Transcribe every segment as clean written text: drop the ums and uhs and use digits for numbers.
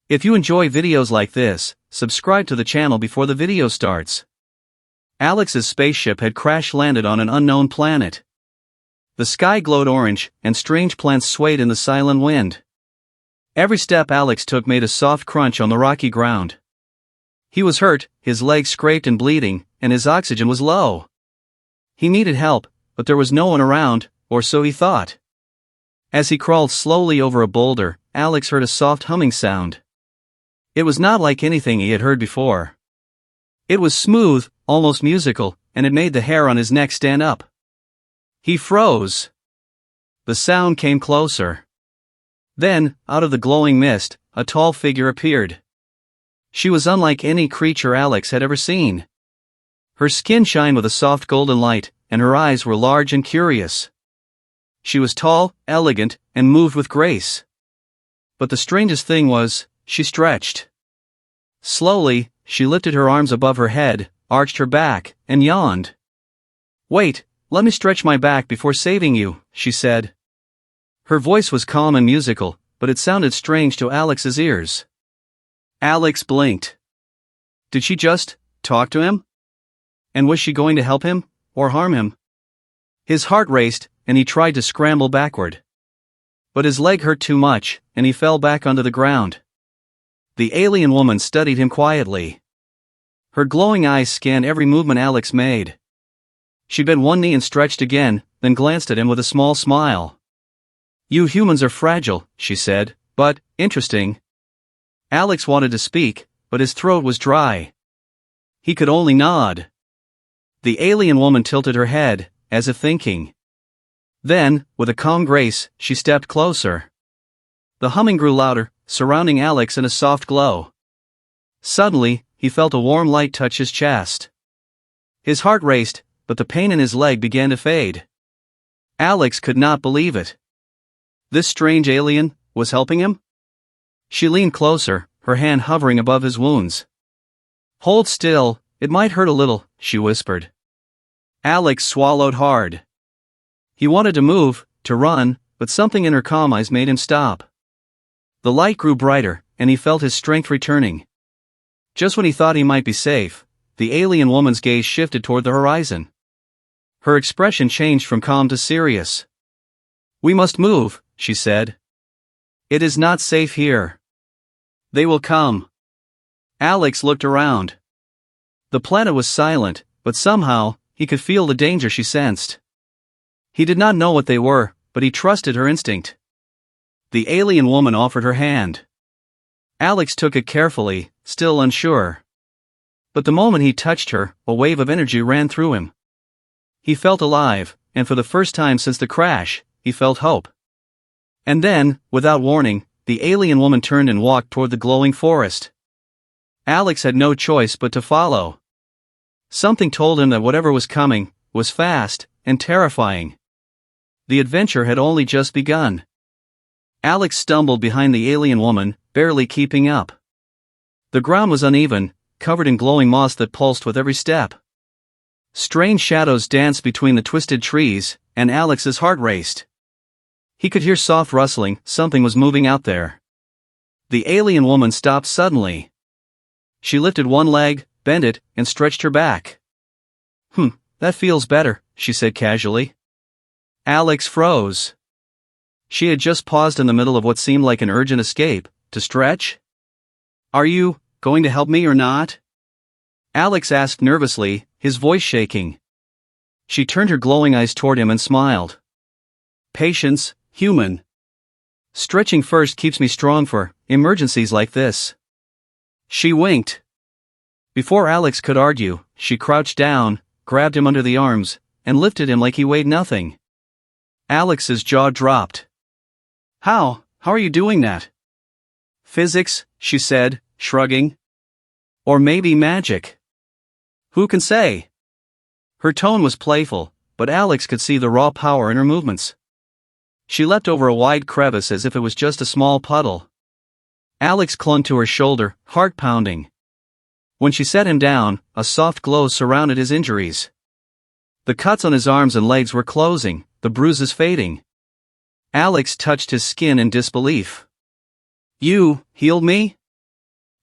If you enjoy videos like this, subscribe to the channel before the video starts. Alex's spaceship had crash-landed on an unknown planet. The sky glowed orange, and strange plants swayed in the silent wind. Every step Alex took made a soft crunch on the rocky ground. He was hurt, his legs scraped and bleeding, and his oxygen was low. He needed help, but there was no one around, or so he thought. As he crawled slowly over a boulder, Alex heard a soft humming sound. It was not like anything he had heard before. It was smooth, almost musical, and it made the hair on his neck stand up. He froze. The sound came closer. Then, out of the glowing mist, a tall figure appeared. She was unlike any creature Alex had ever seen. Her skin shined with a soft golden light, and her eyes were large and curious. She was tall, elegant, and moved with grace. But the strangest thing was, she stretched. Slowly, she lifted her arms above her head, arched her back, and yawned. "Wait, let me stretch my back before saving you," she said. Her voice was calm and musical, but it sounded strange to Alex's ears. Alex blinked. Did she just talk to him? And was she going to help him, or harm him? His heart raced, and he tried to scramble backward. But his leg hurt too much, and he fell back onto the ground. The alien woman studied him quietly. Her glowing eyes scanned every movement Alex made. She bent one knee and stretched again, then glanced at him with a small smile. "You humans are fragile," she said, "but interesting." Alex wanted to speak, but his throat was dry. He could only nod. The alien woman tilted her head, as if thinking. Then, with a calm grace, she stepped closer. The humming grew louder, surrounding Alex in a soft glow. Suddenly, he felt a warm light touch his chest. His heart raced, but the pain in his leg began to fade. Alex could not believe it. This strange alien was helping him? She leaned closer, her hand hovering above his wounds. "Hold still, it might hurt a little," she whispered. Alex swallowed hard. He wanted to move, to run, but something in her calm eyes made him stop. The light grew brighter, and he felt his strength returning. Just when he thought he might be safe, the alien woman's gaze shifted toward the horizon. Her expression changed from calm to serious. "We must move," she said. "It is not safe here. They will come." Alex looked around. The planet was silent, but somehow, he could feel the danger she sensed. He did not know what they were, but he trusted her instinct. The alien woman offered her hand. Alex took it carefully, still unsure. But the moment he touched her, a wave of energy ran through him. He felt alive, and for the first time since the crash, he felt hope. And then, without warning, the alien woman turned and walked toward the glowing forest. Alex had no choice but to follow. Something told him that whatever was coming was fast and terrifying. The adventure had only just begun. Alex stumbled behind the alien woman, barely keeping up. The ground was uneven, covered in glowing moss that pulsed with every step. Strange shadows danced between the twisted trees, and Alex's heart raced. He could hear soft rustling, something was moving out there. The alien woman stopped suddenly. She lifted one leg, bent it, and stretched her back. That feels better," she said casually. Alex froze. She had just paused in the middle of what seemed like an urgent escape, to stretch. "Are you going to help me or not?" Alex asked nervously, his voice shaking. She turned her glowing eyes toward him and smiled. "Patience, human. Stretching first keeps me strong for emergencies like this." She winked. Before Alex could argue, she crouched down, grabbed him under the arms, and lifted him like he weighed nothing. Alex's jaw dropped. How are you doing that?" "Physics," she said, shrugging. "Or maybe magic. Who can say?" Her tone was playful, but Alex could see the raw power in her movements. She leapt over a wide crevice as if it was just a small puddle. Alex clung to her shoulder, heart pounding. When she set him down, a soft glow surrounded his injuries. The cuts on his arms and legs were closing, the bruises fading. Alex touched his skin in disbelief. "You healed me?"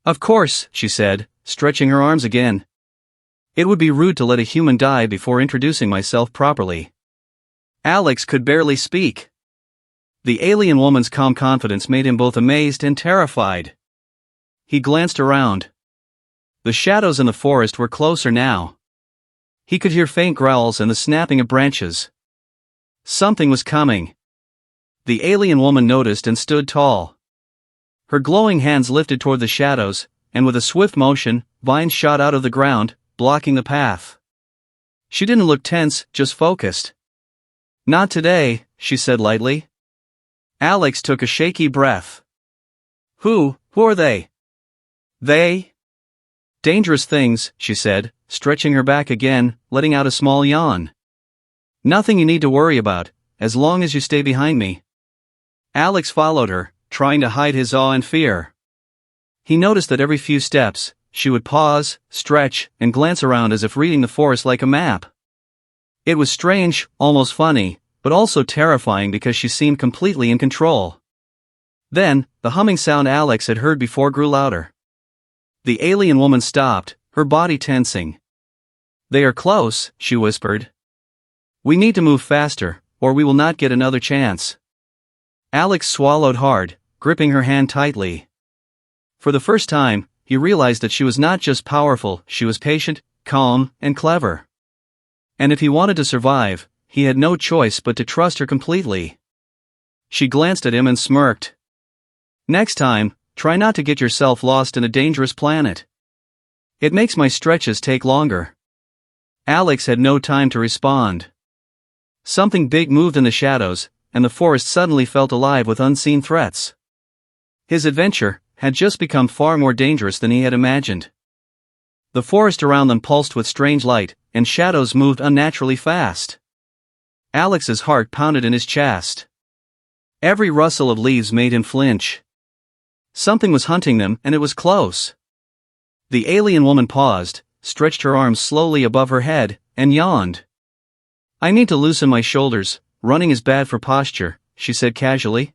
Of course, she said, stretching her arms again. It would be rude to let a human die before introducing myself properly. Alex could barely speak. The alien woman's calm confidence made him both amazed and terrified. He glanced around. The shadows in the forest were closer now. He could hear faint growls and the snapping of branches. Something was coming. The alien woman noticed and stood tall. Her glowing hands lifted toward the shadows, and with a swift motion, vines shot out of the ground, blocking the path. She didn't look tense, just focused. Not today, she said lightly. Alex took a shaky breath. Who are they? They? Dangerous things, she said, stretching her back again, letting out a small yawn. Nothing you need to worry about, as long as you stay behind me. Alex followed her, trying to hide his awe and fear. He noticed that every few steps, she would pause, stretch, and glance around as if reading the forest like a map. It was strange, almost funny, but also terrifying because she seemed completely in control. Then, the humming sound Alex had heard before grew louder. The alien woman stopped, her body tensing. They are close, she whispered. We need to move faster, or we will not get another chance. Alex swallowed hard, gripping her hand tightly. For the first time, he realized that she was not just powerful, she was patient, calm, and clever. And if he wanted to survive, he had no choice but to trust her completely. She glanced at him and smirked. Next time, try not to get yourself lost in a dangerous planet. It makes my stretches take longer. Alex had no time to respond. Something big moved in the shadows, and the forest suddenly felt alive with unseen threats. His adventure had just become far more dangerous than he had imagined. The forest around them pulsed with strange light, and shadows moved unnaturally fast. Alex's heart pounded in his chest. Every rustle of leaves made him flinch. Something was hunting them, and it was close. The alien woman paused, stretched her arms slowly above her head, and yawned. I need to loosen my shoulders, running is bad for posture, she said casually.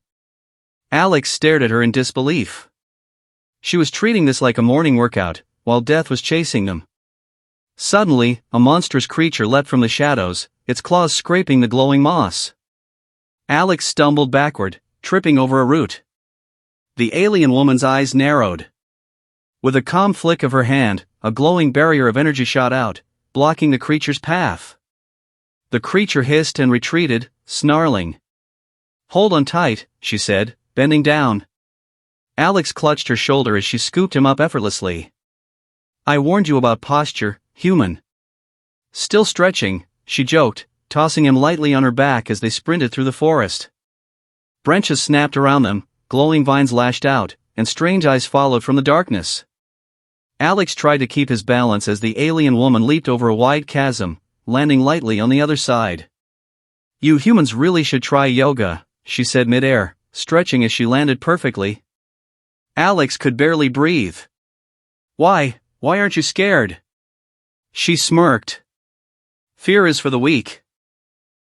Alex stared at her in disbelief. She was treating this like a morning workout, while death was chasing them. Suddenly, a monstrous creature leapt from the shadows, its claws scraping the glowing moss. Alex stumbled backward, tripping over a root. The alien woman's eyes narrowed. With a calm flick of her hand, a glowing barrier of energy shot out, blocking the creature's path. The creature hissed and retreated, snarling. Hold on tight, she said, bending down. Alex clutched her shoulder as she scooped him up effortlessly. I warned you about posture, human. Still stretching, she joked, tossing him lightly on her back as they sprinted through the forest. Branches snapped around them, glowing vines lashed out, and strange eyes followed from the darkness. Alex tried to keep his balance as the alien woman leaped over a wide chasm, landing lightly on the other side. You humans really should try yoga, she said mid-air, stretching as she landed perfectly. Alex could barely breathe. Why aren't you scared? She smirked. Fear is for the weak.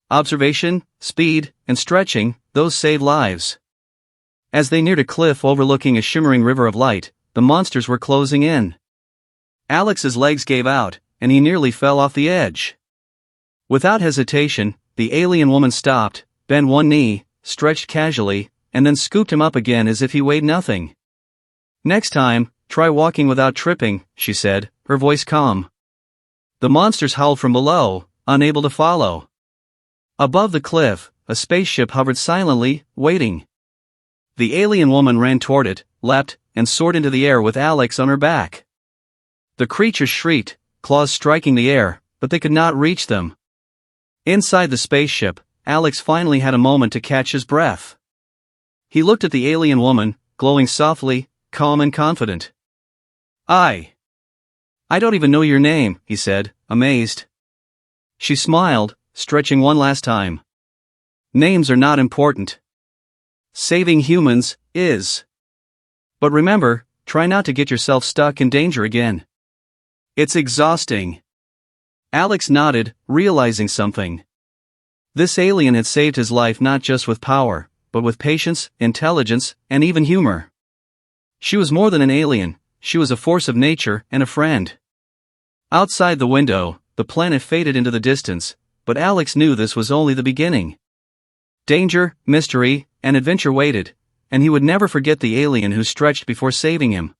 Observation, speed, and stretching, those save lives. As they neared a cliff overlooking a shimmering river of light, the monsters were closing in. Alex's legs gave out, and he nearly fell off the edge. Without hesitation, the alien woman stopped, bent one knee, stretched casually, and then scooped him up again as if he weighed nothing. Next time, try walking without tripping, she said, her voice calm. The monsters howled from below, unable to follow. Above the cliff, a spaceship hovered silently, waiting. The alien woman ran toward it, leapt, and soared into the air with Alex on her back. The creatures shrieked, claws striking the air, but they could not reach them. Inside the spaceship, Alex finally had a moment to catch his breath. He looked at the alien woman, glowing softly, calm and confident. I don't even know your name, he said, amazed. She smiled, stretching one last time. Names are not important. Saving humans is. But remember, try not to get yourself stuck in danger again. It's exhausting. Alex nodded, realizing something. This alien had saved his life not just with power, but with patience, intelligence, and even humor. She was more than an alien, she was a force of nature and a friend. Outside the window, the planet faded into the distance, but Alex knew this was only the beginning. Danger, mystery, and adventure waited, and he would never forget the alien who stretched before saving him.